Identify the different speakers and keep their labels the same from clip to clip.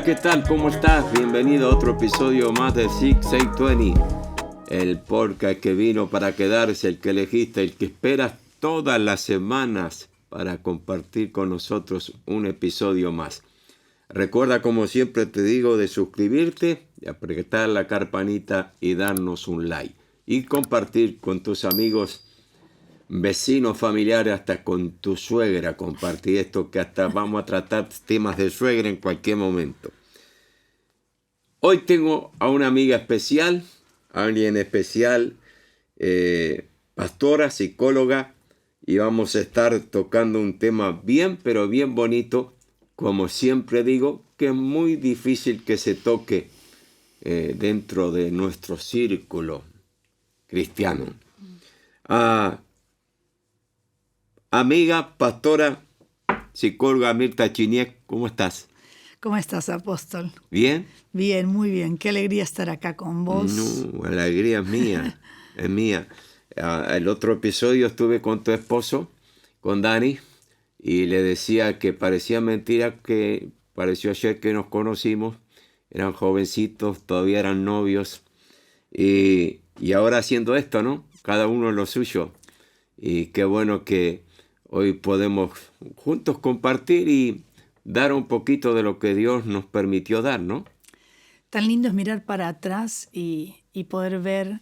Speaker 1: Hola, ¿qué tal? ¿Cómo estás? Bienvenido a otro episodio más de 6820, el podcast que vino para quedarse, el que elegiste, el que esperas todas las semanas para compartir con nosotros un episodio más. Recuerda, como siempre te digo, de suscribirte, de apretar la campanita y darnos un like. Y compartir con tus amigos, vecinos, familiares, hasta con tu suegra. Compartir esto, que hasta vamos a tratar temas de suegra en cualquier momento. Hoy tengo a una amiga especial, alguien especial, pastora, psicóloga, y vamos a estar tocando un tema bien, pero bien bonito, como siempre digo, que es muy difícil que se toque dentro de nuestro círculo cristiano. Amiga, pastora, psicóloga Mirta Chiniek, ¿cómo estás?
Speaker 2: ¿Cómo estás, apóstol?
Speaker 1: ¿Bien?
Speaker 2: Bien, muy bien. Qué alegría estar acá con vos.
Speaker 1: No, la alegría es mía, es mía. El otro episodio estuve con tu esposo, con Dani, y le decía que parecía mentira, que pareció ayer que nos conocimos, eran jovencitos, todavía eran novios, y ahora haciendo esto, ¿no? Cada uno lo suyo. Y qué bueno que hoy podemos juntos compartir y dar un poquito de lo que Dios nos permitió dar, ¿no?
Speaker 2: Tan lindo es mirar para atrás y poder ver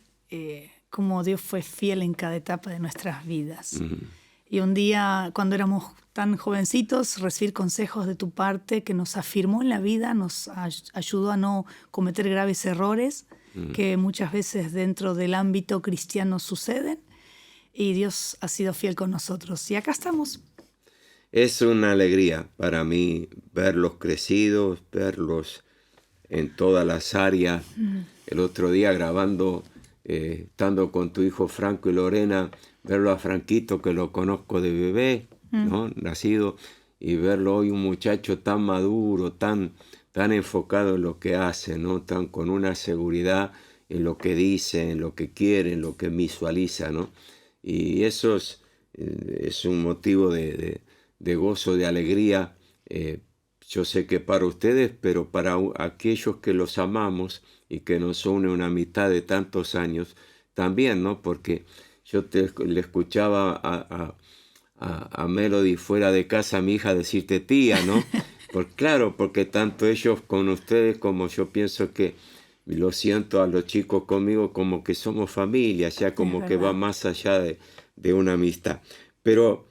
Speaker 2: cómo Dios fue fiel en cada etapa de nuestras vidas. Y un día, cuando éramos tan jovencitos, recibir consejos de tu parte que nos afirmó en la vida, nos ayudó a no cometer graves errores que muchas veces dentro del ámbito cristiano suceden. Y Dios ha sido fiel con nosotros. Y acá estamos.
Speaker 1: Es una alegría para mí verlos crecidos, verlos en todas las áreas. El otro día grabando, estando con tu hijo Franco y Lorena, verlo a Franquito, que lo conozco de bebé, ¿no? Nacido, y verlo hoy un muchacho tan maduro, tan enfocado en lo que hace, ¿no? Tan con una seguridad en lo que dice, en lo que quiere, en lo que visualiza, ¿no? Y eso es un motivo de gozo, de alegría. Yo sé que para ustedes, pero para aquellos que los amamos y que nos une una amistad de tantos años, también, ¿no? Porque yo le escuchaba a Melody fuera de casa, a mi hija, decirte tía, ¿no? Claro, porque tanto ellos con ustedes como yo pienso que, lo siento a los chicos conmigo, como que somos familia, ya como que va más allá de una amistad. Pero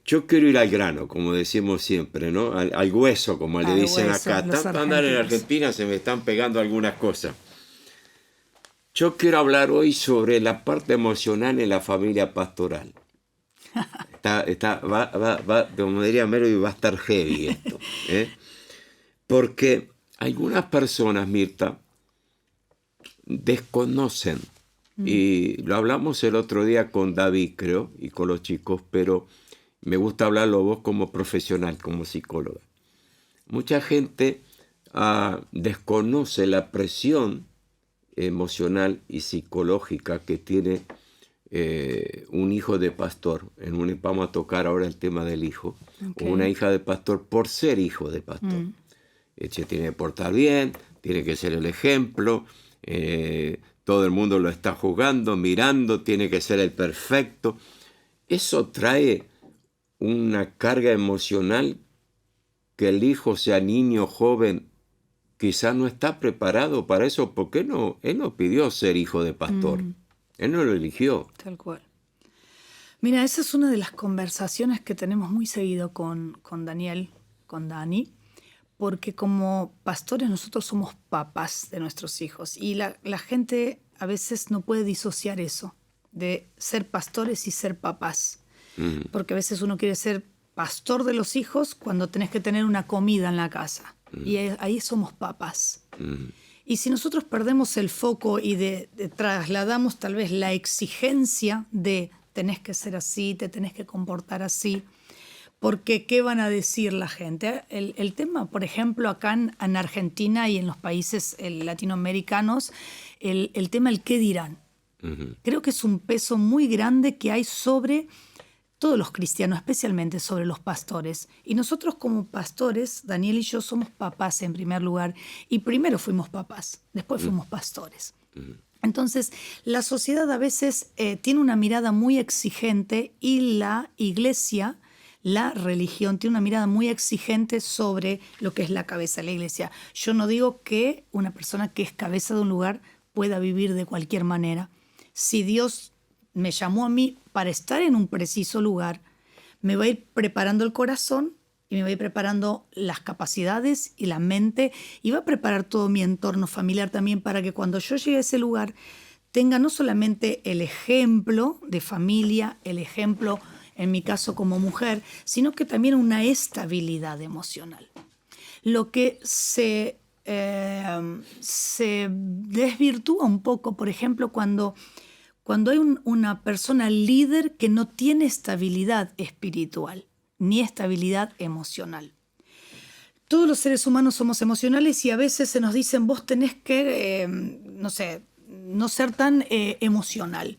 Speaker 1: yo quiero ir al grano, como decimos siempre, ¿no? Al hueso, como le dicen
Speaker 2: hueso,
Speaker 1: acá. Tanto andar en Argentina, se me están pegando algunas cosas. Yo quiero hablar hoy sobre la parte emocional en la familia pastoral. Como diría Melody, va a estar heavy esto. Porque algunas personas, Mirta, desconocen, y lo hablamos el otro día con David, creo, y con los chicos, pero me gusta hablarlo vos como profesional, como psicóloga. Mucha gente desconoce la presión emocional y psicológica que tiene un hijo de pastor. Vamos a tocar ahora el tema del hijo. Okay. O una hija de pastor por ser hijo de pastor. Se tiene que portar bien, tiene que ser el ejemplo, todo el mundo lo está juzgando, mirando, tiene que ser el perfecto. Eso trae una carga emocional que el hijo, sea niño, joven, quizás no está preparado para eso, porque él no pidió ser hijo de pastor. Él no lo eligió.
Speaker 2: Tal cual. Mira, esa es una de las conversaciones que tenemos muy seguido con Daniel, con Dani, porque como pastores nosotros somos papás de nuestros hijos y la gente a veces no puede disociar eso de ser pastores y ser papás. Porque a veces uno quiere ser pastor de los hijos cuando tenés que tener una comida en la casa. Y ahí somos papás. Y si nosotros perdemos el foco y trasladamos tal vez la exigencia de tenés que ser así, te tenés que comportar así, porque ¿qué van a decir la gente? El tema, por ejemplo, acá en Argentina y en los países latinoamericanos, el tema el qué dirán. Creo que es un peso muy grande que hay sobre todos los cristianos, especialmente sobre los pastores. Y nosotros como pastores, Daniel y yo somos papás en primer lugar, y primero fuimos papás, después fuimos pastores. Entonces, la sociedad a veces tiene una mirada muy exigente y la iglesia, la religión, tiene una mirada muy exigente sobre lo que es la cabeza de la iglesia. Yo no digo que una persona que es cabeza de un lugar pueda vivir de cualquier manera. Si Dios me llamó a mí para estar en un preciso lugar, me va a ir preparando el corazón y me va a ir preparando las capacidades y la mente, y va a preparar todo mi entorno familiar también para que cuando yo llegue a ese lugar tenga no solamente el ejemplo de familia, el ejemplo en mi caso como mujer, sino que también una estabilidad emocional. Lo que se desvirtúa un poco, por ejemplo, cuando hay una persona líder que no tiene estabilidad espiritual ni estabilidad emocional. Todos los seres humanos somos emocionales y a veces se nos dicen, vos tenés que, no ser tan emocional.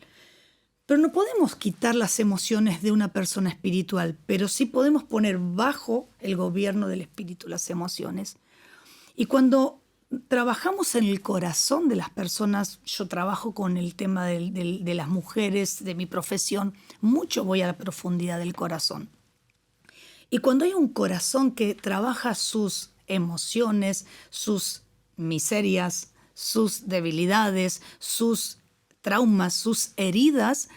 Speaker 2: Pero no podemos quitar las emociones de una persona espiritual, pero sí podemos poner bajo el gobierno del espíritu las emociones. Y cuando trabajamos en el corazón de las personas, yo trabajo con el tema de las mujeres, de mi profesión, mucho voy a la profundidad del corazón. Y cuando hay un corazón que trabaja sus emociones, sus miserias, sus debilidades, sus traumas, sus heridas,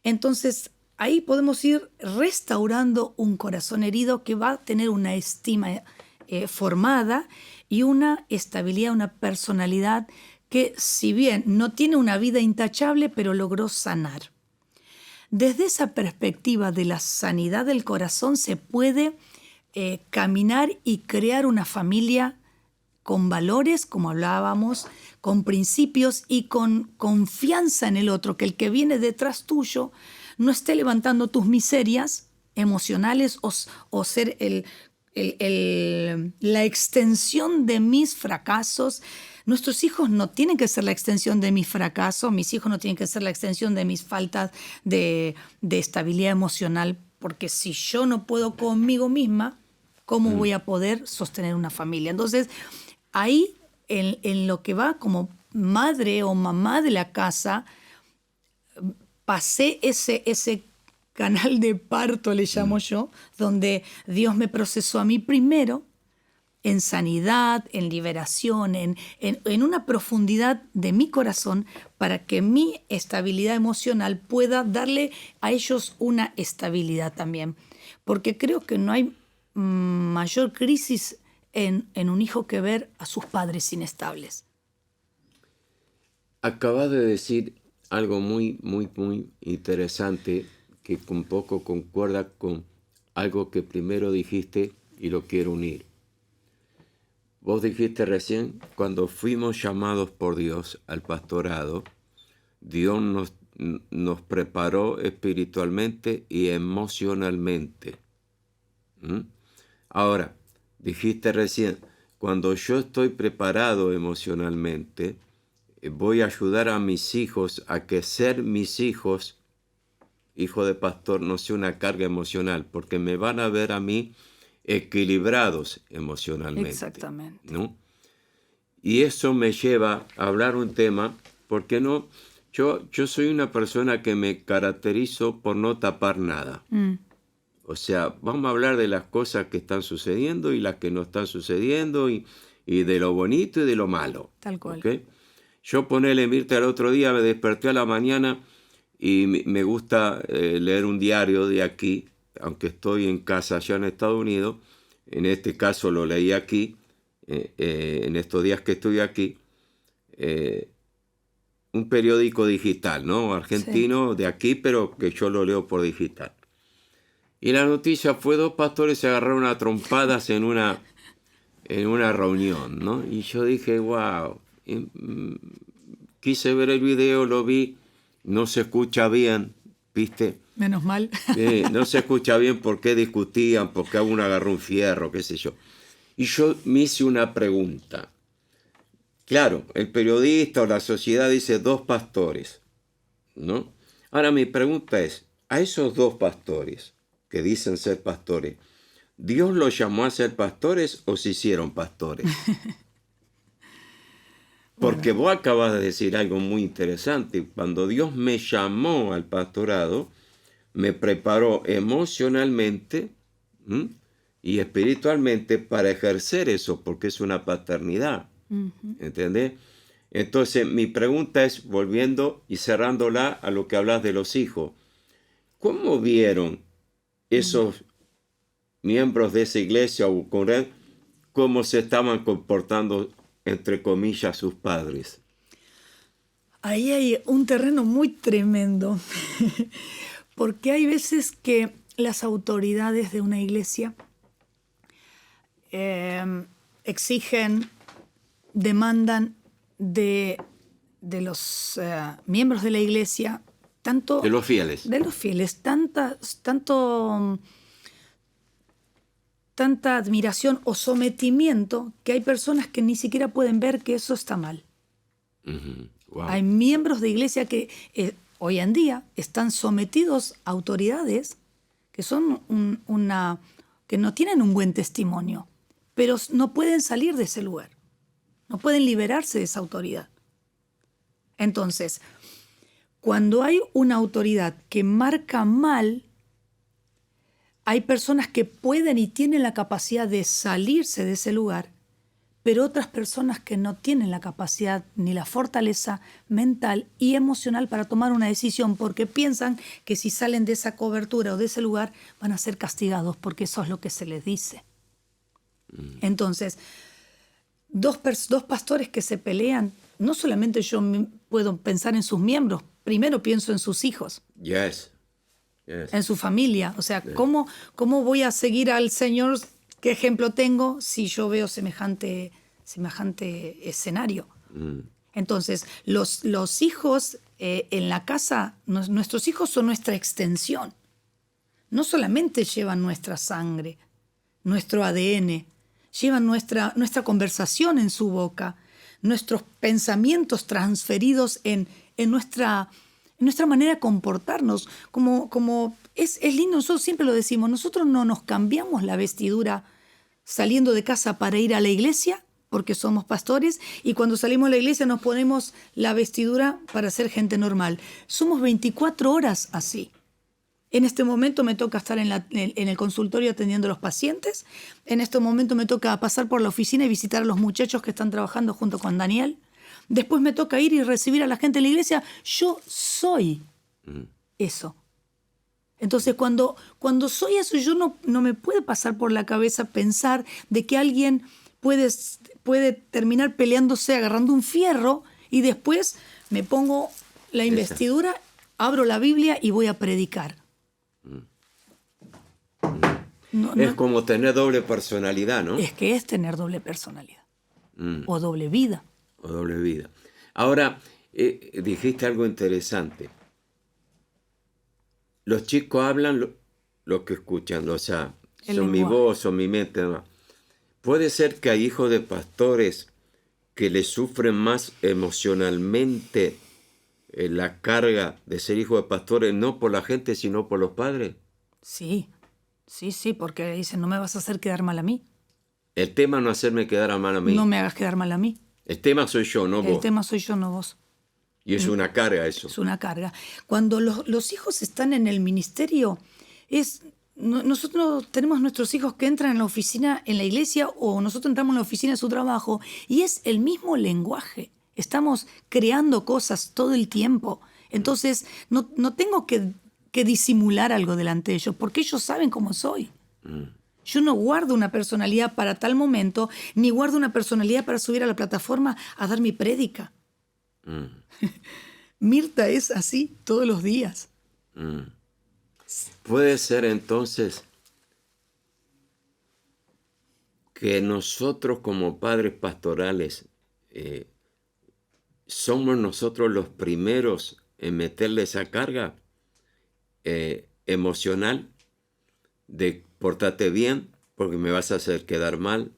Speaker 2: entonces ahí podemos ir restaurando un corazón herido que va a tener una estima formada y una estabilidad, una personalidad que, si bien no tiene una vida intachable, pero logró sanar. Desde esa perspectiva de la sanidad del corazón se puede caminar y crear una familia con valores, como hablábamos, con principios y con confianza en el otro, que el que viene detrás tuyo no esté levantando tus miserias emocionales o ser la extensión de mis fracasos. Nuestros hijos no tienen que ser la extensión de mis fracasos, mis hijos no tienen que ser la extensión de mis faltas de estabilidad emocional, porque si yo no puedo conmigo misma, ¿cómo voy a poder sostener una familia? Entonces, ahí, en lo que va como madre o mamá de la casa, pasé ese canal de parto, le llamo yo, donde Dios me procesó a mí primero en sanidad, en liberación, en una profundidad de mi corazón, para que mi estabilidad emocional pueda darle a ellos una estabilidad también. Porque creo que no hay mayor crisis en un hijo que ver a sus padres inestables.
Speaker 1: Acabas de decir algo muy, muy, muy interesante que un poco concuerda con algo que primero dijiste y lo quiero unir. Vos dijiste recién, cuando fuimos llamados por Dios al pastorado, Dios nos preparó espiritualmente y emocionalmente. Ahora, dijiste recién, cuando yo estoy preparado emocionalmente, voy a ayudar a mis hijos a que ser mis hijos, hijo de pastor, no sea una carga emocional, porque me van a ver a mí equilibrados emocionalmente.
Speaker 2: Exactamente.
Speaker 1: ¿No? Y eso me lleva a hablar un tema, porque no, yo soy una persona que me caracterizo por no tapar nada. O sea, vamos a hablar de las cosas que están sucediendo y las que no están sucediendo y de lo bonito y de lo malo.
Speaker 2: Tal cual.
Speaker 1: ¿Okay? Yo ponele, Mirta, el otro día me desperté a la mañana y me gusta leer un diario de aquí, aunque estoy en casa allá en Estados Unidos. En este caso lo leí aquí, en estos días que estoy aquí. Un periódico digital, ¿no? Argentino, sí, de aquí, pero que yo lo leo por digital. Y la noticia fue: 2 pastores se agarraron a trompadas en una reunión, ¿no? Y yo dije, wow. Quise ver el video, lo vi, no se escucha bien, ¿viste?
Speaker 2: Menos mal.
Speaker 1: No se escucha bien por qué discutían, por qué uno agarró un fierro, qué sé yo. Y yo me hice una pregunta. Claro, el periodista o la sociedad dice 2 pastores, ¿no? Ahora mi pregunta es, a esos dos pastores que dicen ser pastores, ¿Dios los llamó a ser pastores o se hicieron pastores? Porque
Speaker 2: Bueno.
Speaker 1: vos acabas de decir algo muy interesante. Cuando Dios me llamó al pastorado, me preparó emocionalmente, ¿m?, y espiritualmente para ejercer eso, porque es una paternidad. ¿Entendés? Entonces, mi pregunta es, volviendo y cerrándola a lo que hablas de los hijos, ¿cómo vieron esos miembros de esa iglesia o congregación cómo se estaban comportando, entre comillas, sus padres?
Speaker 2: Ahí hay un terreno muy tremendo, porque hay veces que las autoridades de una iglesia exigen, demandan de los miembros de la iglesia, tanto
Speaker 1: De los fieles.
Speaker 2: de los fieles, tanta admiración o sometimiento que hay personas que ni siquiera pueden ver que eso está mal.
Speaker 1: Wow.
Speaker 2: Hay miembros de iglesia que hoy en día están sometidos a autoridades que son que no tienen un buen testimonio, pero no pueden salir de ese lugar, no pueden liberarse de esa autoridad. Entonces, cuando hay una autoridad que marca mal, hay personas que pueden y tienen la capacidad de salirse de ese lugar, pero otras personas que no tienen la capacidad ni la fortaleza mental y emocional para tomar una decisión porque piensan que si salen de esa cobertura o de ese lugar van a ser castigados porque eso es lo que se les dice. Entonces, dos pastores que se pelean, no solamente yo puedo pensar en sus miembros, primero pienso en sus hijos.
Speaker 1: Yes. Yes.
Speaker 2: En su familia. O sea, ¿cómo voy a seguir al Señor? ¿Qué ejemplo tengo si yo veo semejante escenario? Entonces, los hijos en la casa, nuestros hijos son nuestra extensión. No solamente llevan nuestra sangre, nuestro ADN, llevan nuestra conversación en su boca, nuestros pensamientos transferidos en nuestra manera de comportarnos. Como es lindo, nosotros siempre lo decimos, nosotros no nos cambiamos la vestidura saliendo de casa para ir a la iglesia, porque somos pastores, y cuando salimos de la iglesia nos ponemos la vestidura para ser gente normal. Somos 24 horas así. En este momento me toca estar en el consultorio atendiendo a los pacientes. En este momento me toca pasar por la oficina y visitar a los muchachos que están trabajando junto con Daniel. Después me toca ir y recibir a la gente en la iglesia. Yo soy eso. Entonces, cuando soy eso, yo no me puede pasar por la cabeza pensar de que alguien puede terminar peleándose agarrando un fierro y después me pongo la investidura, abro la Biblia y voy a predicar.
Speaker 1: Es como tener doble personalidad, ¿no?
Speaker 2: Es que es tener doble personalidad. O doble vida.
Speaker 1: O doble vida. Ahora, dijiste algo interesante. Los chicos hablan lo que escuchan, o sea, son mi voz, son mi mente. ¿No? Puede ser que hay hijos de pastores que les sufren más emocionalmente la carga de ser hijo de pastores, no por la gente, sino por los padres.
Speaker 2: Sí, porque dicen, no me vas a hacer quedar mal a mí.
Speaker 1: El tema no es hacerme quedar mal a mí.
Speaker 2: No me hagas quedar mal a mí.
Speaker 1: El tema soy yo, no vos.
Speaker 2: El tema soy yo, no vos.
Speaker 1: Y es una carga eso.
Speaker 2: Es una carga. Cuando los hijos están en el ministerio, nosotros tenemos nuestros hijos que entran en la oficina, en la iglesia, o nosotros entramos en la oficina de su trabajo, y es el mismo lenguaje. Estamos creando cosas todo el tiempo. Entonces, no tengo que disimular algo delante de ellos, porque ellos saben cómo soy. Yo no guardo una personalidad para tal momento, ni guardo una personalidad para subir a la plataforma a dar mi prédica. Mirta es así todos los días.
Speaker 1: Puede ser entonces que nosotros como padres pastorales somos nosotros los primeros en meterle esa carga emocional de pórtate bien porque me vas a hacer quedar mal,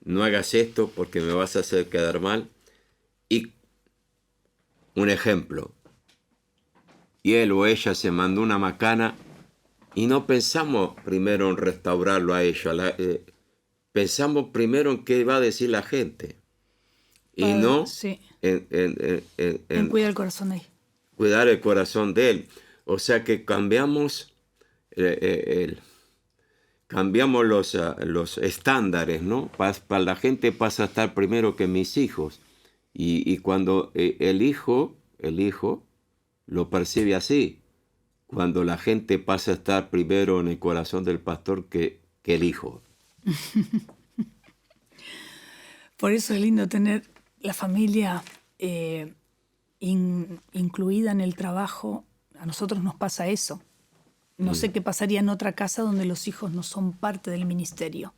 Speaker 1: no hagas esto porque me vas a hacer quedar mal. Y un ejemplo, y él o ella se mandó una macana y no pensamos primero en restaurarlo a ella, pensamos primero en qué va a decir la gente y no
Speaker 2: Sí,
Speaker 1: en
Speaker 2: en cuidar el corazón de él.
Speaker 1: cuidar el corazón de él. O sea que cambiamos cambiamos los estándares, ¿no? Para la gente pasa a estar primero que mis hijos. Y cuando el hijo lo percibe así, cuando la gente pasa a estar primero en el corazón del pastor que el hijo.
Speaker 2: Por eso es lindo tener la familia incluida en el trabajo. A nosotros nos pasa eso. No sé qué pasaría en otra casa donde los hijos no son parte del ministerio.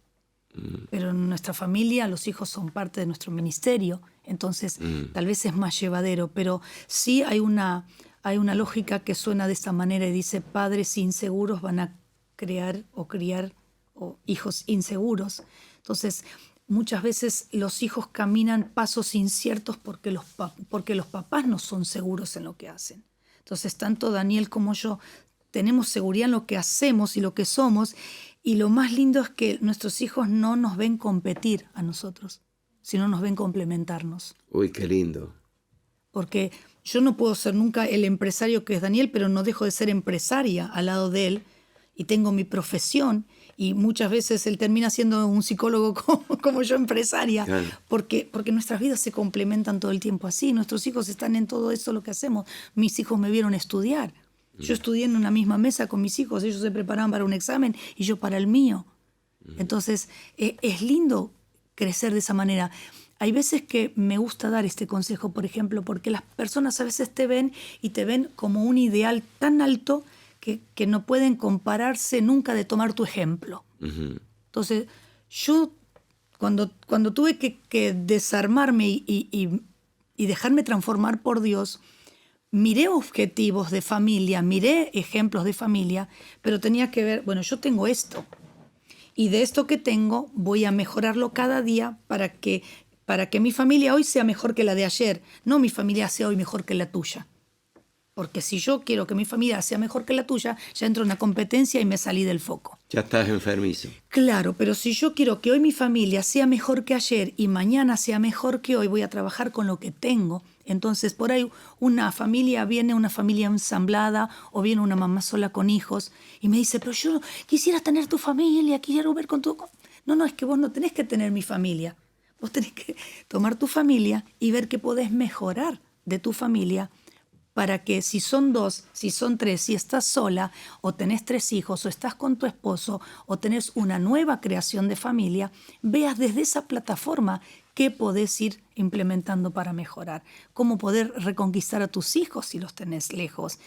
Speaker 2: Pero en nuestra familia los hijos son parte de nuestro ministerio. Entonces tal vez es más llevadero. Pero sí hay una lógica que suena de esta manera y dice: padres inseguros van a criar hijos inseguros. Entonces muchas veces los hijos caminan pasos inciertos porque los papás no son seguros en lo que hacen. Entonces tanto Daniel como yo tenemos seguridad en lo que hacemos y lo que somos, y lo más lindo es que nuestros hijos no nos ven competir a nosotros, sino nos ven complementarnos.
Speaker 1: Uy, qué lindo.
Speaker 2: Porque yo no puedo ser nunca el empresario que es Daniel, pero no dejo de ser empresaria al lado de él, y tengo mi profesión, y muchas veces él termina siendo un psicólogo como yo empresaria,
Speaker 1: Claro.
Speaker 2: porque nuestras vidas se complementan todo el tiempo así. Nuestros hijos están en todo eso lo que hacemos. Mis hijos me vieron estudiar. Yo estudié en una misma mesa con mis hijos, ellos se preparaban para un examen y yo para el mío. Entonces, es lindo crecer de esa manera. Hay veces que me gusta dar este consejo, por ejemplo, porque las personas a veces te ven como un ideal tan alto que no pueden compararse nunca de tomar tu ejemplo. Entonces, yo cuando tuve que desarmarme y dejarme transformar por Dios, miré objetivos de familia, miré ejemplos de familia, pero tenía que ver, bueno, yo tengo esto, y de esto que tengo voy a mejorarlo cada día para que mi familia hoy sea mejor que la de ayer, no mi familia sea hoy mejor que la tuya. Porque si yo quiero que mi familia sea mejor que la tuya, ya entro en una competencia y me salí del foco.
Speaker 1: Ya estás enfermizo.
Speaker 2: Claro, pero si yo quiero que hoy mi familia sea mejor que ayer y mañana sea mejor que hoy, voy a trabajar con lo que tengo. Entonces, por ahí una familia ensamblada o viene una mamá sola con hijos y me dice: pero yo quisiera tener tu familia, quiero ver con tu... No, es que vos no tenés que tener mi familia. Vos tenés que tomar tu familia y ver qué podés mejorar de tu familia, para que si son 2, si son 3, si estás sola o tenés 3 hijos o estás con tu esposo o tenés una nueva creación de familia, veas desde esa plataforma qué podés ir implementando para mejorar, cómo poder reconquistar a tus hijos si los tenés lejos,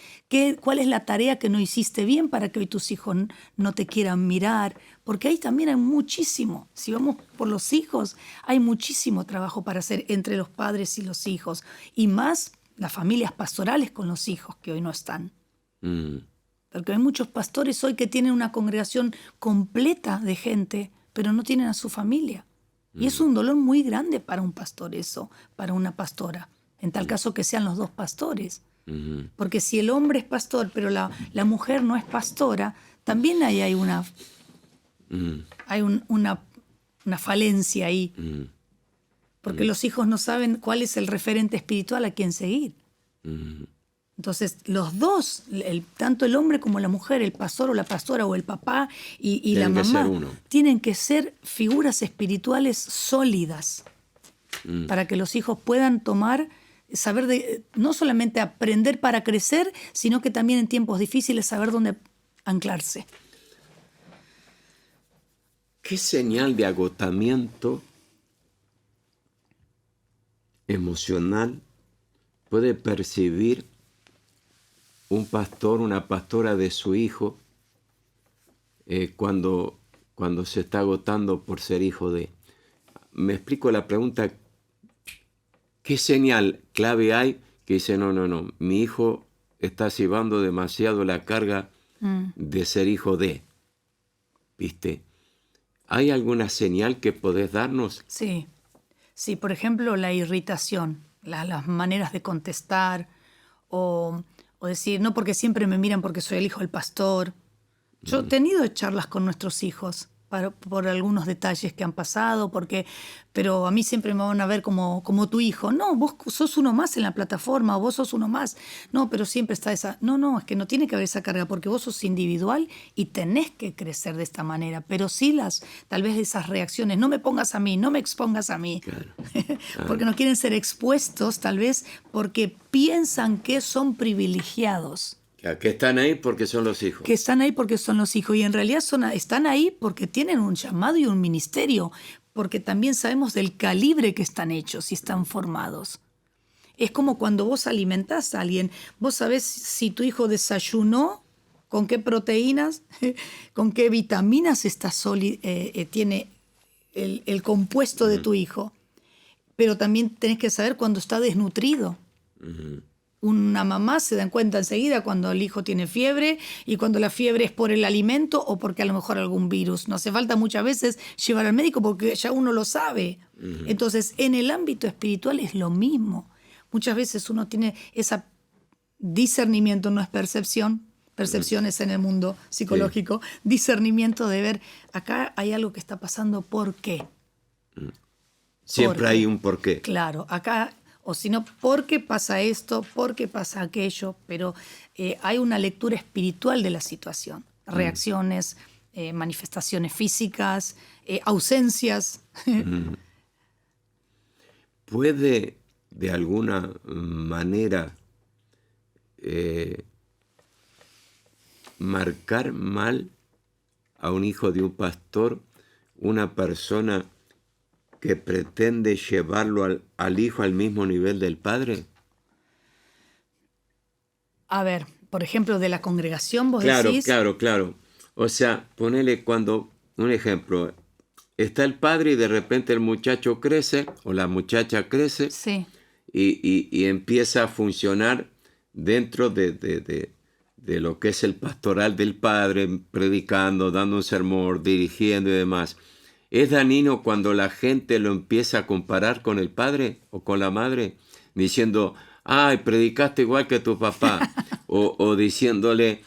Speaker 2: cuál es la tarea que no hiciste bien para que hoy tus hijos no te quieran mirar, porque ahí también hay muchísimo, si vamos por los hijos, hay muchísimo trabajo para hacer entre los padres y los hijos, y más las familias pastorales con los hijos que hoy no están. Porque hay muchos pastores hoy que tienen una congregación completa de gente, pero no tienen a su familia. Y es un dolor muy grande para un pastor eso, para una pastora. En tal caso que sean los 2 pastores. Porque si el hombre es pastor, pero la mujer no es pastora, también hay una falencia ahí. Porque los hijos no saben cuál es el referente espiritual a quien seguir. Entonces, los dos, tanto el hombre como la mujer, el pastor o la pastora o el papá y la mamá, tienen que ser figuras espirituales sólidas para que los hijos puedan saber no solamente aprender para crecer, sino que también en tiempos difíciles saber dónde anclarse.
Speaker 1: ¿Qué señal de agotamiento emocional puede percibir un pastor, una pastora de su hijo cuando se está agotando por ser hijo de? Me explico la pregunta. ¿Qué señal clave hay que dice: no, mi hijo está llevando demasiado la carga de ser hijo de? ¿Viste? ¿Hay alguna señal que podés darnos?
Speaker 2: Sí, por ejemplo, la irritación, las maneras de contestar o O decir, no porque siempre me miran porque soy el hijo del pastor. Yo he tenido charlas con nuestros hijos por algunos detalles que han pasado, pero a mí siempre me van a ver como tu hijo. No, vos sos uno más en la plataforma, vos sos uno más. No, pero siempre está esa... No, es que no tiene que haber esa carga porque vos sos individual y tenés que crecer de esta manera. Pero sí tal vez esas reacciones, no me pongas a mí, no me expongas a mí.
Speaker 1: Claro.
Speaker 2: Porque no quieren ser expuestos, tal vez porque piensan que son privilegiados.
Speaker 1: Que están ahí porque son los hijos.
Speaker 2: Que están ahí porque son los hijos y en realidad están ahí porque tienen un llamado y un ministerio, porque también sabemos del calibre que están hechos y están formados. Es como cuando vos alimentás a alguien, vos sabés si tu hijo desayunó, con qué proteínas, con qué vitaminas tiene el compuesto de tu hijo, pero también tenés que saber cuando está desnutrido.
Speaker 1: Uh-huh.
Speaker 2: Una mamá se da cuenta enseguida cuando el hijo tiene fiebre y cuando la fiebre es por el alimento o porque a lo mejor algún virus. No hace falta muchas veces llevar al médico porque ya uno lo sabe. Uh-huh. Entonces, en el ámbito espiritual es lo mismo. Muchas veces uno tiene ese discernimiento, no es percepción. Percepción es en el mundo psicológico. Sí. Discernimiento de ver, acá hay algo que está pasando, ¿por qué?
Speaker 1: Siempre hay un por qué.
Speaker 2: Claro, acá... O si no, ¿por qué pasa esto? ¿Por qué pasa aquello? Pero hay una lectura espiritual de la situación. Reacciones, manifestaciones físicas, ausencias.
Speaker 1: ¿Puede de alguna manera marcar mal a un hijo de un pastor una persona que pretende llevarlo al hijo al mismo nivel del padre?
Speaker 2: A ver, por ejemplo, de la congregación, vos decís...
Speaker 1: Claro. O sea, ponele un ejemplo. Está el padre y de repente el muchacho crece o la muchacha crece.
Speaker 2: Sí.
Speaker 1: Y empieza a funcionar dentro de lo que es el pastoral del padre, predicando, dando un sermón, dirigiendo y demás. ¿Es dañino cuando la gente lo empieza a comparar con el padre o con la madre? Diciendo, ay, predicaste igual que tu papá. o diciéndole,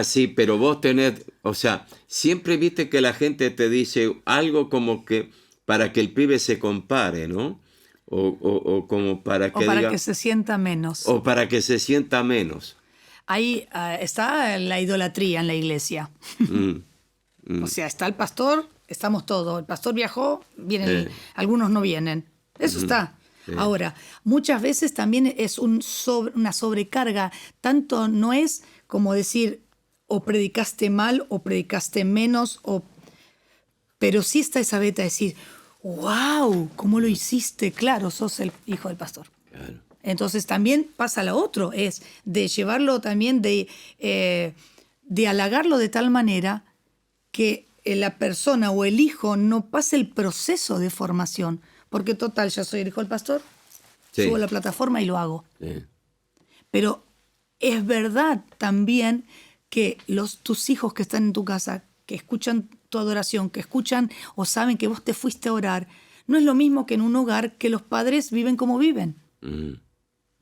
Speaker 1: sí, pero vos tenés... O sea, siempre viste que la gente te dice algo como que para que el pibe se compare, ¿no? O como para que
Speaker 2: para que se sienta menos.
Speaker 1: O para que se sienta menos.
Speaker 2: Ahí está la idolatría en la iglesia. O sea, está el pastor... Estamos todos. El pastor viajó, vienen, algunos no vienen. Eso está. Sí. Ahora, muchas veces también es una sobrecarga. Tanto no es como decir o predicaste mal o predicaste menos, pero sí está esa beta de decir, wow, ¿cómo lo hiciste? Claro, sos el hijo del pastor.
Speaker 1: Claro.
Speaker 2: Entonces también pasa lo otro, es de llevarlo también, de halagarlo de tal manera que la persona o el hijo no pase el proceso de formación, porque total, ya soy el hijo del pastor, subo a la plataforma y lo hago.
Speaker 1: Sí.
Speaker 2: Pero es verdad también que tus hijos que están en tu casa, que escuchan tu adoración, que escuchan o saben que vos te fuiste a orar, no es lo mismo que en un hogar que los padres viven como viven.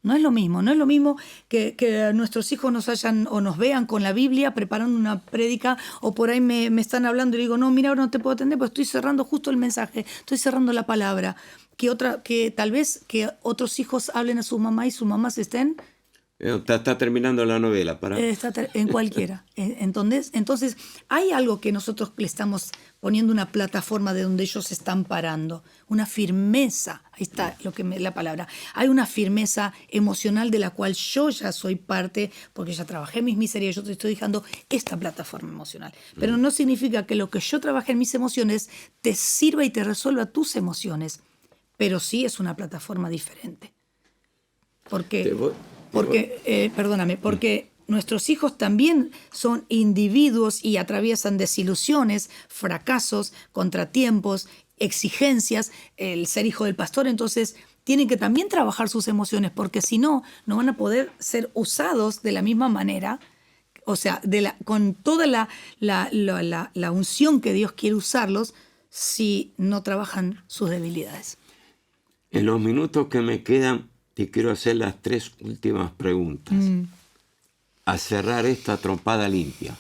Speaker 2: No es lo mismo que nuestros hijos nos vean con la Biblia preparando una prédica o por ahí me están hablando y digo, no, mira, ahora no te puedo atender porque estoy cerrando justo el mensaje, estoy cerrando la palabra. Que tal vez que otros hijos hablen a su mamá y sus mamás estén...
Speaker 1: Está terminando la novela.
Speaker 2: En cualquiera. Entonces, hay algo que nosotros le estamos poniendo una plataforma de donde ellos se están parando. Una firmeza. Ahí está la palabra. Hay una firmeza emocional de la cual yo ya soy parte, porque ya trabajé en mis miserias, yo te estoy dejando esta plataforma emocional. Pero no significa que lo que yo trabajé en mis emociones te sirva y te resuelva tus emociones. Pero sí es una plataforma diferente. Porque nuestros hijos también son individuos y atraviesan desilusiones, fracasos, contratiempos, exigencias, el ser hijo del pastor, entonces tienen que también trabajar sus emociones, porque si no, no van a poder ser usados de la misma manera, o sea, con toda la unción que Dios quiere usarlos, si no trabajan sus debilidades.
Speaker 1: En los minutos que me quedan, te quiero hacer las 3 últimas preguntas. a cerrar esta trompada limpia.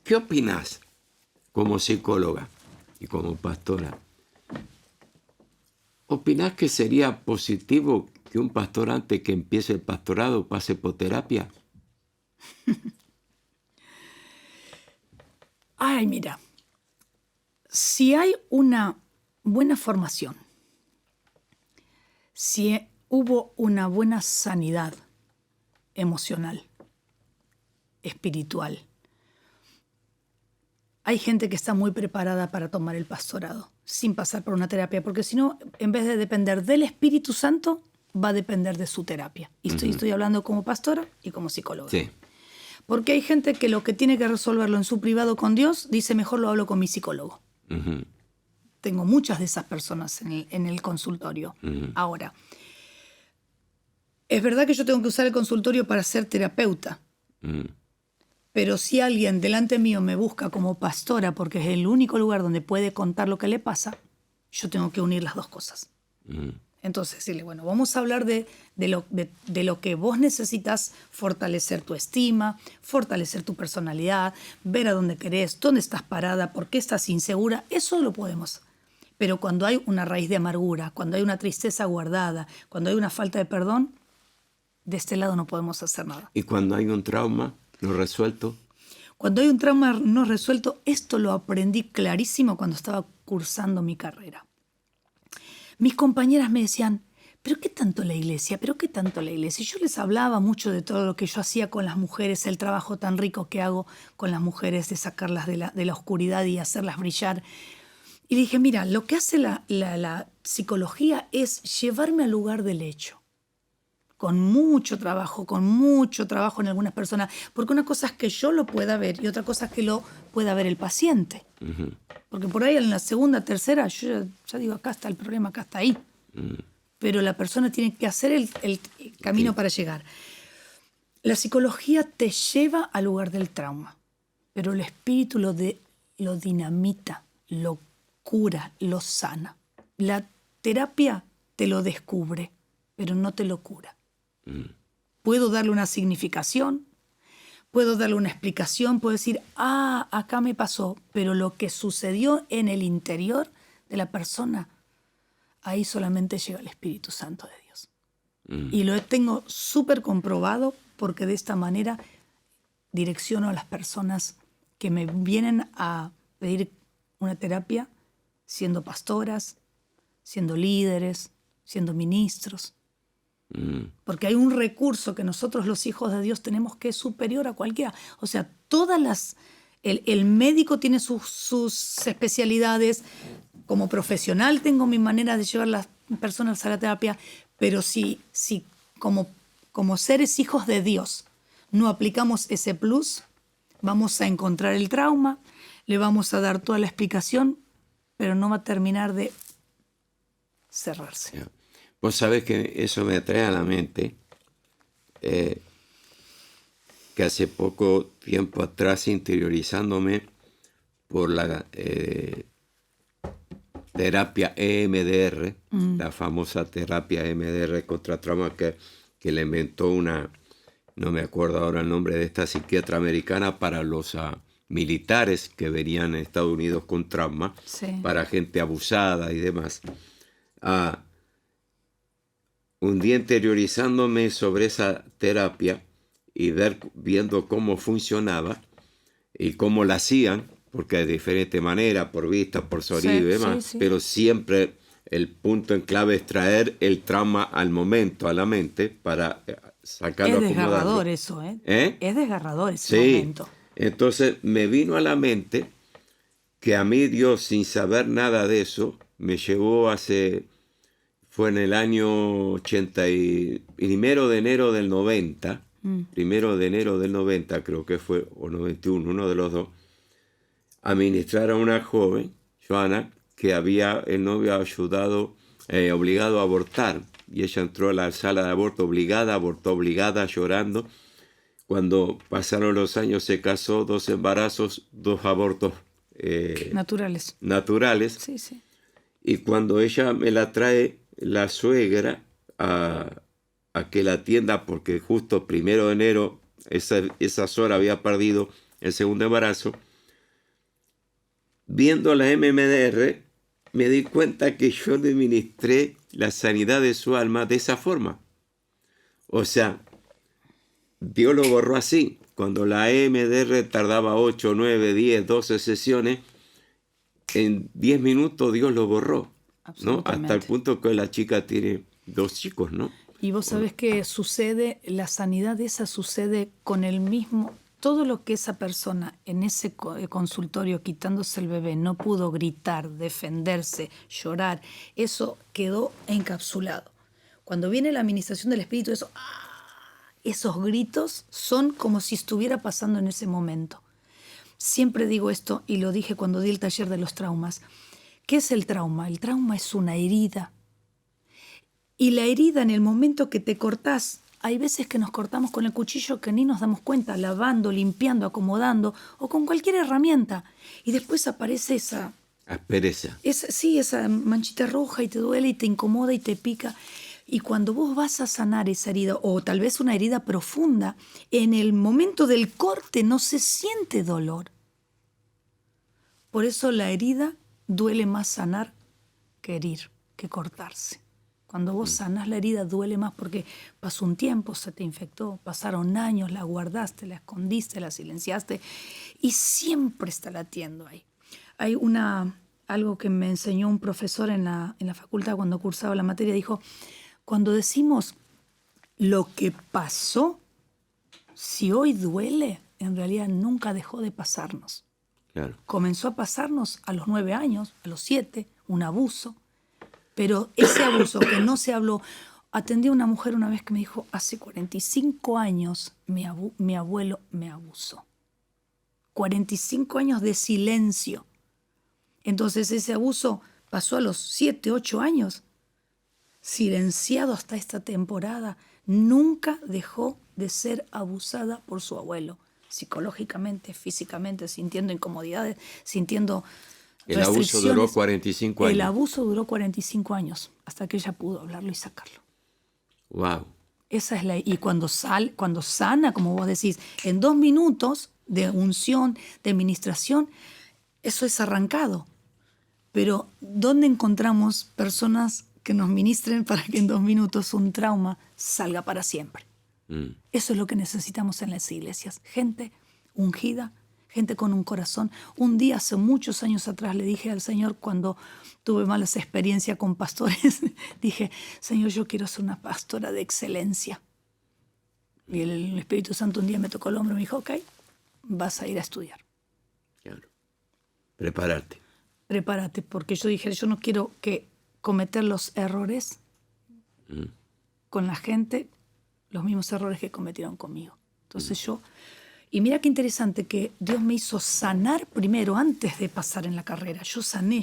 Speaker 1: ¿Qué opinás como psicóloga y como pastora? ¿Opinás que sería positivo que un pastor antes que empiece el pastorado pase por terapia?
Speaker 2: Ay, mira, si hay una buena formación, si hubo una buena sanidad emocional, espiritual, hay gente que está muy preparada para tomar el pastorado sin pasar por una terapia, porque si no, en vez de depender del Espíritu Santo, va a depender de su terapia. Y estoy hablando como pastora y como psicóloga.
Speaker 1: Sí.
Speaker 2: Porque hay gente que lo que tiene que resolverlo en su privado con Dios, dice mejor lo hablo con mi psicólogo.
Speaker 1: Uh-huh.
Speaker 2: Tengo muchas de esas personas en el consultorio.
Speaker 1: Uh-huh.
Speaker 2: Ahora, es verdad que yo tengo que usar el consultorio para ser terapeuta.
Speaker 1: Uh-huh.
Speaker 2: Pero si alguien delante mío me busca como pastora porque es el único lugar donde puede contar lo que le pasa, yo tengo que unir las dos cosas.
Speaker 1: Uh-huh.
Speaker 2: Entonces, decirle, bueno, vamos a hablar de lo que vos necesitas, fortalecer tu estima, fortalecer tu personalidad, ver a dónde querés, dónde estás parada, por qué estás insegura, eso lo podemos. Pero cuando hay una raíz de amargura, cuando hay una tristeza guardada, cuando hay una falta de perdón, de este lado no podemos hacer nada.
Speaker 1: ¿Y cuando hay un trauma no resuelto?
Speaker 2: Cuando hay un trauma no resuelto, esto lo aprendí clarísimo cuando estaba cursando mi carrera. Mis compañeras me decían, ¿pero qué tanto la iglesia? ¿Pero qué tanto la iglesia? Y yo les hablaba mucho de todo lo que yo hacía con las mujeres, el trabajo tan rico que hago con las mujeres, de sacarlas de la oscuridad y hacerlas brillar. Y le dije, mira, lo que hace la psicología es llevarme al lugar del hecho. Con mucho trabajo en algunas personas, porque una cosa es que yo lo pueda ver y otra cosa es que lo pueda ver el paciente.
Speaker 1: Uh-huh.
Speaker 2: Porque por ahí en la segunda, tercera, yo ya digo, acá está el problema, acá está ahí.
Speaker 1: Uh-huh.
Speaker 2: Pero la persona tiene que hacer el camino para llegar. La psicología te lleva al lugar del trauma, pero el espíritu lo dinamita, lo cura, lo sana. La terapia te lo descubre, pero no te lo cura. Puedo darle una significación, puedo darle una explicación, puedo decir, acá me pasó, pero lo que sucedió en el interior de la persona, ahí solamente llega el Espíritu Santo de Dios. Y lo tengo súper comprobado porque de esta manera direcciono a las personas que me vienen a pedir una terapia, siendo pastoras, siendo líderes, siendo ministros. Porque hay un recurso que nosotros los hijos de Dios tenemos que es superior a cualquiera. O sea, el médico tiene sus especialidades. Como profesional tengo mi manera de llevar las personas a la terapia, pero si como seres hijos de Dios no aplicamos ese plus, vamos a encontrar el trauma, le vamos a dar toda la explicación, pero no va a terminar de cerrarse.
Speaker 1: Yeah. Vos sabés que eso me trae a la mente que hace poco tiempo atrás, interiorizándome por la terapia EMDR, la famosa terapia EMDR contra trauma que le inventó no me acuerdo ahora el nombre de esta psiquiatra americana para los militares que venían en Estados Unidos con trauma,
Speaker 2: Sí.
Speaker 1: para gente abusada y demás. Un día interiorizándome sobre esa terapia y viendo cómo funcionaba y cómo la hacían, porque de diferente manera, por vista, por sonido y demás,
Speaker 2: sí.
Speaker 1: pero siempre el punto en clave es traer el trauma al momento, a la mente, para sacarlo,
Speaker 2: Es desgarrador
Speaker 1: acomodarlo.
Speaker 2: eso, ¿eh? Es desgarrador ese
Speaker 1: Sí.
Speaker 2: momento.
Speaker 1: Entonces me vino a la mente que a mí Dios, sin saber nada de eso, me llevó fue en el año 1 de enero del 90, 1 de enero del 90 creo que fue, o 91, uno de los dos, a ministrar a una joven, Joana, que el novio ayudado, obligado a abortar, y ella entró a la sala de aborto obligada, abortó obligada, llorando. Cuando pasaron los años se casó, 2 embarazos, 2 abortos naturales.
Speaker 2: Sí, sí.
Speaker 1: Y cuando ella me la trae la suegra a a que la atienda porque justo 1 de enero, esas horas había perdido el segundo embarazo. Viendo la MMDR, me di cuenta que yo le ministré la sanidad de su alma de esa forma. O sea, Dios lo borró así. Cuando la MDR tardaba 8, 9, 10, 12 sesiones, en 10 minutos Dios lo borró, ¿no? Hasta el punto que la chica tiene 2 chicos, ¿no?
Speaker 2: Y vos sabés que sucede, la sanidad esa sucede con el mismo, todo lo que esa persona en ese consultorio quitándose el bebé no pudo gritar, defenderse, llorar, eso quedó encapsulado. Cuando viene la administración del Espíritu, esos gritos son como si estuviera pasando en ese momento. Siempre digo esto, y lo dije cuando di el taller de los traumas. ¿Qué es el trauma? El trauma es una herida. Y la herida, en el momento que te cortás, hay veces que nos cortamos con el cuchillo que ni nos damos cuenta, lavando, limpiando, acomodando, o con cualquier herramienta. Y después aparece esa
Speaker 1: aspereza.
Speaker 2: Esa manchita roja y te duele y te incomoda y te pica. Y cuando vos vas a sanar esa herida, o tal vez una herida profunda, en el momento del corte no se siente dolor. Por eso la herida duele más sanar que herir, que cortarse. Cuando vos sanás la herida duele más porque pasó un tiempo, se te infectó, pasaron años, la guardaste, la escondiste, la silenciaste y siempre está latiendo ahí. Hay algo que me enseñó un profesor en la facultad cuando cursaba la materia, dijo, cuando decimos lo que pasó, si hoy duele, en realidad nunca dejó de pasarnos.
Speaker 1: Claro.
Speaker 2: Comenzó a pasarnos a los 9 años, a los 7, un abuso. Pero ese abuso que no se habló, atendí a una mujer una vez que me dijo, hace 45 años mi abuelo me abusó. 45 años de silencio. Entonces ese abuso pasó a los 7, 8 años, silenciado hasta esta temporada. Nunca dejó de ser abusada por su abuelo, psicológicamente, físicamente, sintiendo incomodidades, sintiendo...
Speaker 1: El abuso duró 45 años.
Speaker 2: El abuso duró 45 años, hasta que ella pudo hablarlo y sacarlo.
Speaker 1: Wow.
Speaker 2: Esa es y cuando sana, como vos decís, en 2 minutos de unción, de ministración, eso es arrancado. Pero ¿dónde encontramos personas que nos ministren para que en 2 minutos un trauma salga para siempre? Eso es lo que necesitamos en las iglesias. Gente ungida, gente con un corazón. Un día, hace muchos años atrás, le dije al Señor, cuando tuve malas experiencias con pastores, dije, Señor, yo quiero ser una pastora de excelencia. Y el Espíritu Santo un día me tocó el hombro y me dijo, ok, vas a ir a estudiar.
Speaker 1: Claro. Prepárate.
Speaker 2: Prepárate, porque yo dije, yo no quiero cometer los errores con la gente, los mismos errores que cometieron conmigo. Entonces y mira qué interesante que Dios me hizo sanar primero antes de pasar en la carrera. Yo sané,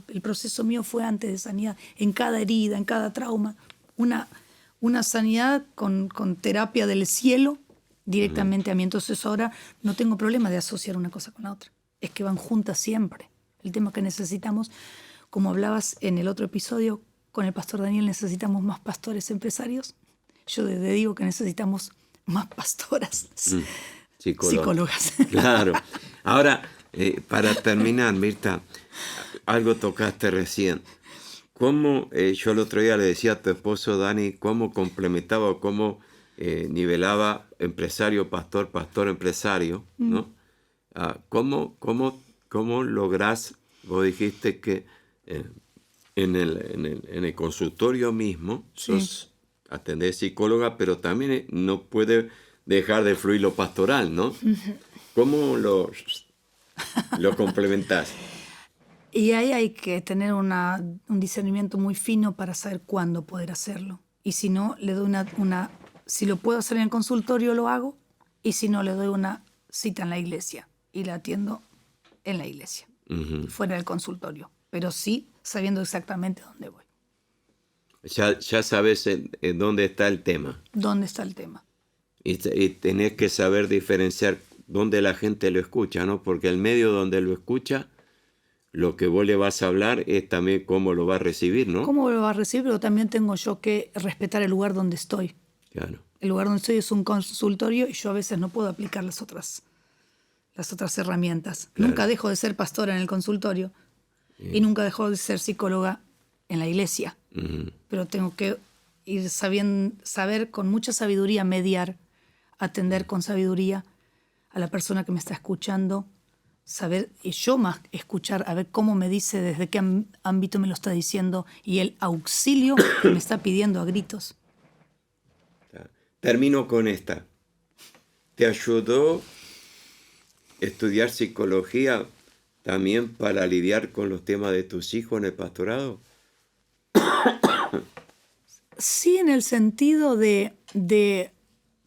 Speaker 2: el proceso mío fue antes de sanidad, en cada herida, en cada trauma. Una sanidad con terapia del cielo directamente a mí. Entonces ahora no tengo problema de asociar una cosa con la otra. Es que van juntas siempre. El tema que necesitamos, como hablabas en el otro episodio con el pastor Daniel, necesitamos más pastores empresarios. Yo digo que necesitamos más pastoras. Psicólogas.
Speaker 1: Claro. Ahora, para terminar, Mirta, algo tocaste recién. ¿Cómo, yo el otro día le decía a tu esposo Dani, cómo complementaba, cómo nivelaba empresario, pastor, empresario, ¿no? ¿Cómo lográs, vos dijiste que en el consultorio mismo, sos atendés psicóloga, pero también no puede dejar de fluir lo pastoral, ¿no? ¿Cómo lo complementás?
Speaker 2: Y ahí hay que tener un discernimiento muy fino para saber cuándo poder hacerlo. Y si no, le doy si lo puedo hacer en el consultorio, lo hago. Y si no, le doy una cita en la iglesia. Y la atiendo en la iglesia, fuera del consultorio. Pero sí sabiendo exactamente dónde voy.
Speaker 1: Ya sabes en dónde está el tema.
Speaker 2: ¿Dónde está el tema?
Speaker 1: Y tenés que saber diferenciar dónde la gente lo escucha, ¿no? Porque el medio donde lo escucha, lo que vos le vas a hablar es también cómo lo va a recibir, ¿no?
Speaker 2: Cómo lo va a recibir, pero también tengo yo que respetar el lugar donde estoy.
Speaker 1: Claro.
Speaker 2: El lugar donde estoy es un consultorio y yo a veces no puedo aplicar las otras herramientas.
Speaker 1: Claro.
Speaker 2: Nunca dejo de ser pastora en el consultorio y nunca dejo de ser psicóloga en la iglesia.
Speaker 1: Uh-huh.
Speaker 2: Pero tengo que ir saber con mucha sabiduría mediar, atender con sabiduría a la persona que me está escuchando, saber, y yo más escuchar, a ver cómo me dice, desde qué ámbito me lo está diciendo y el auxilio que me está pidiendo a gritos.
Speaker 1: Termino con esta. ¿Te ayudó estudiar psicología también para lidiar con los temas de tus hijos en el pastorado?
Speaker 2: Sí, en el sentido de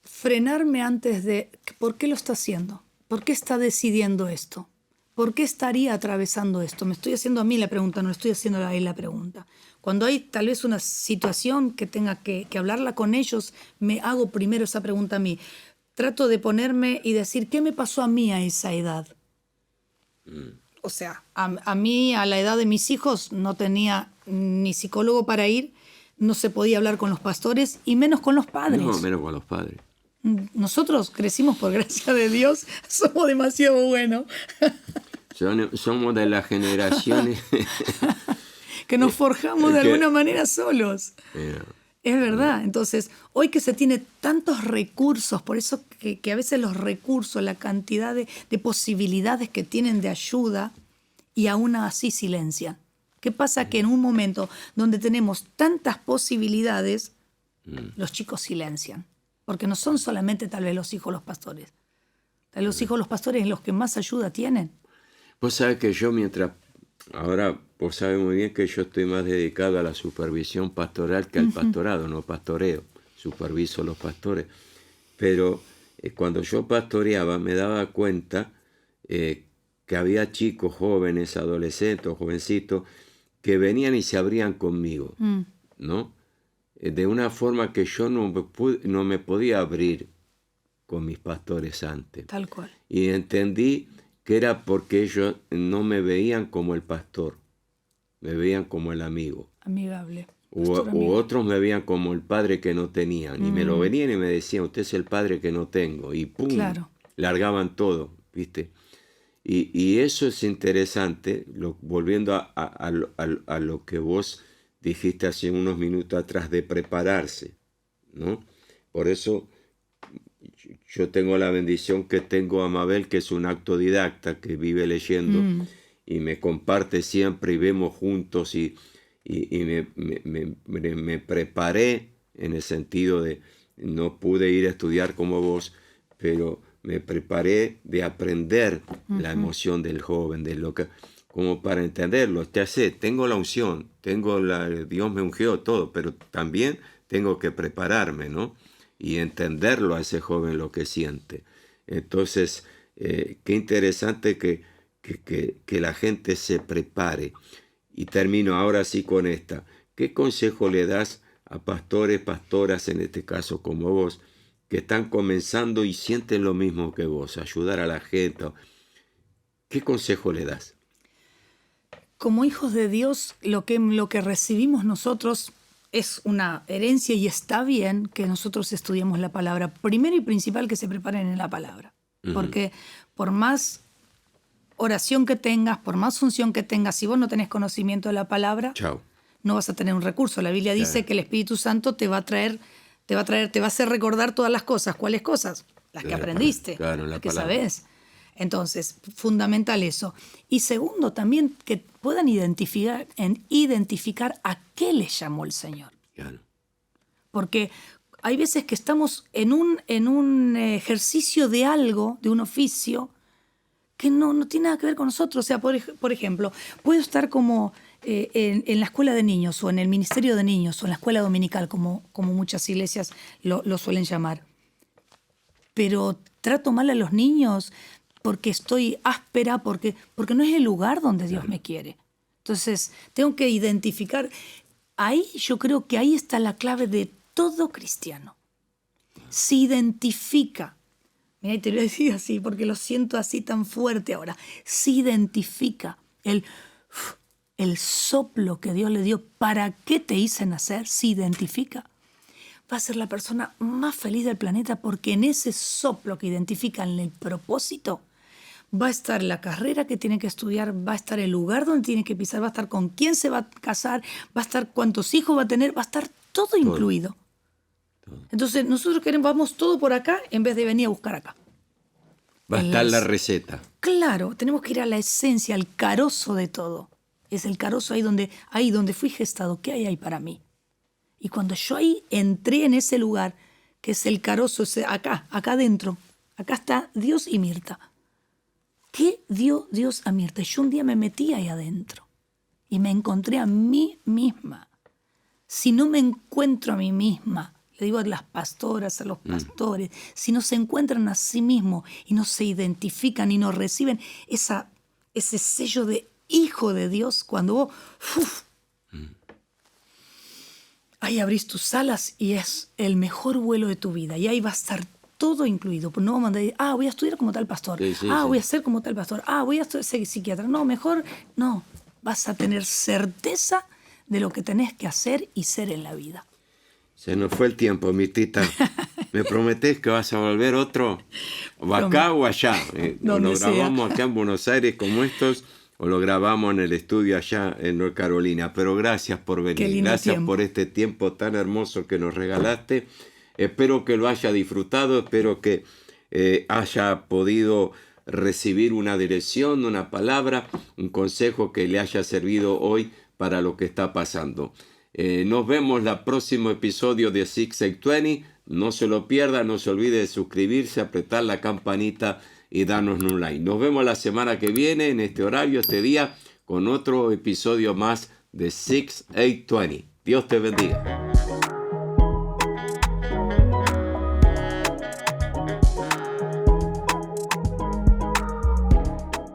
Speaker 2: frenarme antes de ¿por qué lo está haciendo? ¿Por qué está decidiendo esto? ¿Por qué estaría atravesando esto? Me estoy haciendo a mí la pregunta, no le estoy haciendo a él la pregunta. Cuando hay tal vez una situación que tenga que hablarla con ellos, me hago primero esa pregunta a mí. Trato de ponerme y decir, ¿qué me pasó a mí a esa edad? O sea, a mí, a la edad de mis hijos, no tenía ni psicólogo para ir, no se podía hablar con los pastores y menos con los padres.
Speaker 1: No, menos con los padres.
Speaker 2: Nosotros crecimos por gracia de Dios, somos demasiado buenos.
Speaker 1: Somos de las generaciones
Speaker 2: que nos forjamos de alguna manera solos. Es verdad. Entonces, hoy que se tiene tantos recursos, por eso que a veces los recursos, la cantidad de posibilidades que tienen de ayuda, y aún así silencian. ¿Qué pasa? Que en un momento donde tenemos tantas posibilidades, los chicos silencian. Porque no son solamente tal vez los hijos los pastores. Tal vez los hijos los pastores los que más ayuda tienen.
Speaker 1: Vos sabés que yo ahora vos sabés muy bien que yo estoy más dedicado a la supervisión pastoral que al pastorado, no pastoreo, superviso a los pastores. Pero cuando yo pastoreaba me daba cuenta que había chicos jóvenes, adolescentes, jovencitos, que venían y se abrían conmigo, ¿no? De una forma que yo no me podía abrir con mis pastores antes.
Speaker 2: Tal cual.
Speaker 1: Y entendí que era porque ellos no me veían como el pastor, me veían como el amigo.
Speaker 2: Amigable.
Speaker 1: O otros me veían como el padre que no tenían. Y me lo venían y me decían, usted es el padre que no tengo. Y ¡pum! Claro. Largaban todo, ¿viste? Y eso es interesante, volviendo a lo que vos dijiste hace unos minutos atrás de prepararse, ¿no? Por eso yo tengo la bendición que tengo a Mabel, que es un autodidacta que vive leyendo y me comparte siempre y vemos juntos y me preparé en el sentido de no pude ir a estudiar como vos, pero me preparé de aprender la emoción del joven, de lo que, como para entenderlo. Ya sé, tengo la unción, Dios me ungió todo, pero también tengo que prepararme, ¿no? Y entenderlo a ese joven lo que siente. Entonces, qué interesante que la gente se prepare. Y termino ahora sí con esta. ¿Qué consejo le das a pastores, pastoras, en este caso como vos, que están comenzando y sienten lo mismo que vos, ayudar a la gente? ¿Qué consejo le das?
Speaker 2: Como hijos de Dios, lo que recibimos nosotros es una herencia y está bien que nosotros estudiemos la palabra. Primero y principal, que se preparen en la palabra. Porque por más oración que tengas, por más unción que tengas, si vos no tenés conocimiento de la palabra,
Speaker 1: Chao.
Speaker 2: No vas a tener un recurso. La Biblia dice que el Espíritu Santo te va a hacer recordar todas las cosas. ¿Cuáles cosas? Las que aprendiste, las que sabés. Entonces, fundamental eso. Y segundo, también que puedan identificar a qué les llamó el Señor.
Speaker 1: Claro.
Speaker 2: Porque hay veces que estamos en un ejercicio de algo, de un oficio, que no tiene nada que ver con nosotros. O sea, por ejemplo, puedo estar como en la escuela de niños o en el ministerio de niños o en la escuela dominical, como muchas iglesias lo suelen llamar. Pero trato mal a los niños porque estoy áspera, porque no es el lugar donde Dios me quiere. Entonces, tengo que identificar. Ahí yo creo que ahí está la clave de todo cristiano. Se identifica. Mira, y te lo voy a decir así porque lo siento así tan fuerte ahora. Se identifica el soplo que Dios le dio. ¿Para qué te hice nacer? Se identifica. va a ser la persona más feliz del planeta, porque en ese soplo que identifican el propósito va a estar la carrera que tiene que estudiar, va a estar el lugar donde tiene que pisar, va a estar con quién se va a casar, va a estar cuántos hijos va a tener, va a estar todo incluido. Entonces nosotros vamos todo por acá en vez de venir a buscar acá.
Speaker 1: Va a estar la receta.
Speaker 2: Claro, tenemos que ir a la esencia, al carozo de todo. Es el carozo ahí donde fui gestado. ¿Qué hay ahí para mí? Y cuando yo ahí entré en ese lugar, que es el carozo, acá adentro, acá está Dios y Mirta. ¿Qué dio Dios a Mirta? Yo un día me metí ahí adentro y me encontré a mí misma. Si no me encuentro a mí misma, le digo a las pastoras, a los pastores, si no se encuentran a sí mismos y no se identifican y no reciben ese sello de hijo de Dios, cuando vos ahí abrís tus alas y es el mejor vuelo de tu vida, y ahí va a estar todo incluido. No vamos a decir, voy a estudiar como tal pastor, voy a ser como tal pastor, voy a ser psiquiatra. No, mejor no. Vas a tener certeza de lo que tenés que hacer y ser en la vida.
Speaker 1: Se nos fue el tiempo, Mirtita. ¿Me prometés que vas a volver otro? ¿O acá o allá? O lo grabamos acá en Buenos Aires como estos, o lo grabamos en el estudio allá en North Carolina. Pero gracias por venir. Gracias por este tiempo tan hermoso que nos regalaste. Espero que lo haya disfrutado. Espero que haya podido recibir una dirección, una palabra, un consejo que le haya servido hoy para lo que está pasando. Nos vemos el próximo episodio de 6820. No se lo pierda, no se olvide de suscribirse, apretar la campanita y darnos un like. Nos vemos la semana que viene en este horario, este día, con otro episodio más de 6820. Dios te bendiga.